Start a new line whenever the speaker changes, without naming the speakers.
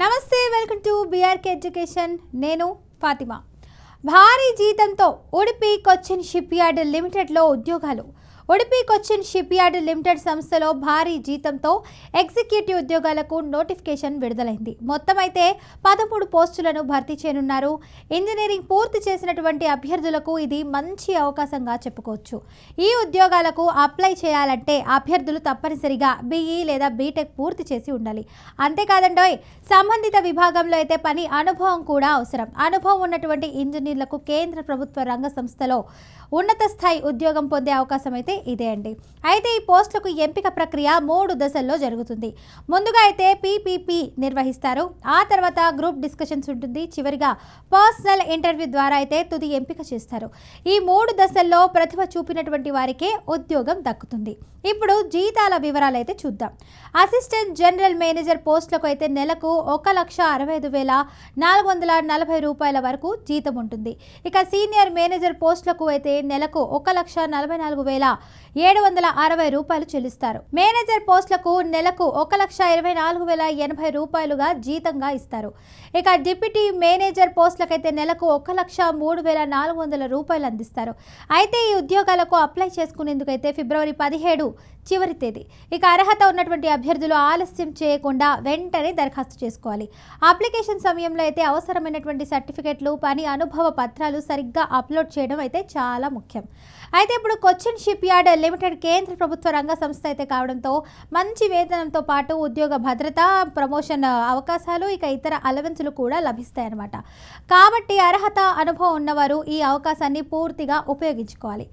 నమస్తే, welcome to BRK education. నేను ఫాతిమా. భారీ జీతంతో ఉడిపి కొచ్చిన్ షిప్ యార్డ్ లిమిటెడ్లో ఉద్యోగాలు. Udupi Cochin ship yard limited సంస్థలో భారీ జీతంతో ఎగ్జిక్యూటివ్ ఉద్యోగాలకు నోటిఫికేషన్ విడుదలైంది. మొత్తం అయితే 13 పోస్టులను భర్తీ చేయనున్నారు. ఇంజనీరింగ్ పూర్తి చేసినటువంటి అభ్యర్థులకు ఇది మంచి అవకాశంగా చెప్పుకోవచ్చు. ఈ ఉద్యోగాలకు అప్లై చేయాలంటే అభ్యర్థులు తప్పనిసరిగా బీఈ లేదా బీటెక్ పూర్తి చేసి ఉండాలి. అంతేకాదండోయ్, సంబంధిత విభాగంలో అయితే పని అనుభవం కూడా అవసరం. అనుభవం ఉన్నటువంటి ఇంజనీర్లకు కేంద్ర ప్రభుత్వ రంగ సంస్థలో ఉన్నత స్థాయి ఉద్యోగం పొందే అవకాశం అయితే ఇదే అండి. అయితే ఈ పోస్టులకు ఎంపిక ప్రక్రియ 3 దశల్లో జరుగుతుంది. ముందుగా అయితే పీపీపీ నిర్వహిస్తారు. ఆ తర్వాత గ్రూప్ డిస్కషన్స్ ఉంటుంది. చివరిగా పర్సనల్ ఇంటర్వ్యూ ద్వారా అయితే తుది ఎంపిక చేస్తారు. ఈ 3 దశల్లో ప్రతిభ చూపినటువంటి వారికే ఉద్యోగం దక్కుతుంది. ఇప్పుడు జీతాల వివరాలు అయితే చూద్దాం. అసిస్టెంట్ జనరల్ మేనేజర్ పోస్టులకు అయితే నెలకు 1,65,440 రూపాయల వరకు జీతం ఉంటుంది. ఇక సీనియర్ మేనేజర్ పోస్టులకు అయితే నెలకు 1,44,760 రూపాయలు చెల్లిస్తారు. మేనేజర్ పోస్టులకు నెలకు 1,24,080 రూపాయలుగా జీతంగా ఇస్తారు. ఇక డిప్యూటీ మేనేజర్ పోస్టులకైతే నెలకు 1,03,400 రూపాయలు అందిస్తారు. అయితే ఈ ఉద్యోగాలకు అప్లై చేసుకునేందుకైతే ఫిబ్రవరి 17 చివరి తేదీ. ఇక అర్హత ఉన్నటువంటి అభ్యర్థులు ఆలస్యం చేయకుండా వెంటనే దరఖాస్తు చేసుకోవాలి. అప్లికేషన్ సమయంలో అయితే అవసరమైనటువంటి సర్టిఫికెట్లు, పని అనుభవ పత్రాలు సరిగ్గా అప్లోడ్ చేయడం అయితే చాలా ముఖ్యం. అయితే ఇప్పుడు కొచ్చిన్ షిప్ యార్డ్ లిమిటెడ్ కేంద్ర ప్రభుత్వ రంగ సంస్థ అయితే కావడంతో మంచి వేతనంతో పాటు ఉద్యోగ భద్రత, ప్రమోషన్ అవకాశాలు, ఇక ఇతర అలవెన్సులు కూడా లభిస్తాయన్నమాట. కాబట్టి అర్హత, అనుభవం ఉన్నవారు ఈ అవకాశాన్ని పూర్తిగా ఉపయోగించుకోవాలి.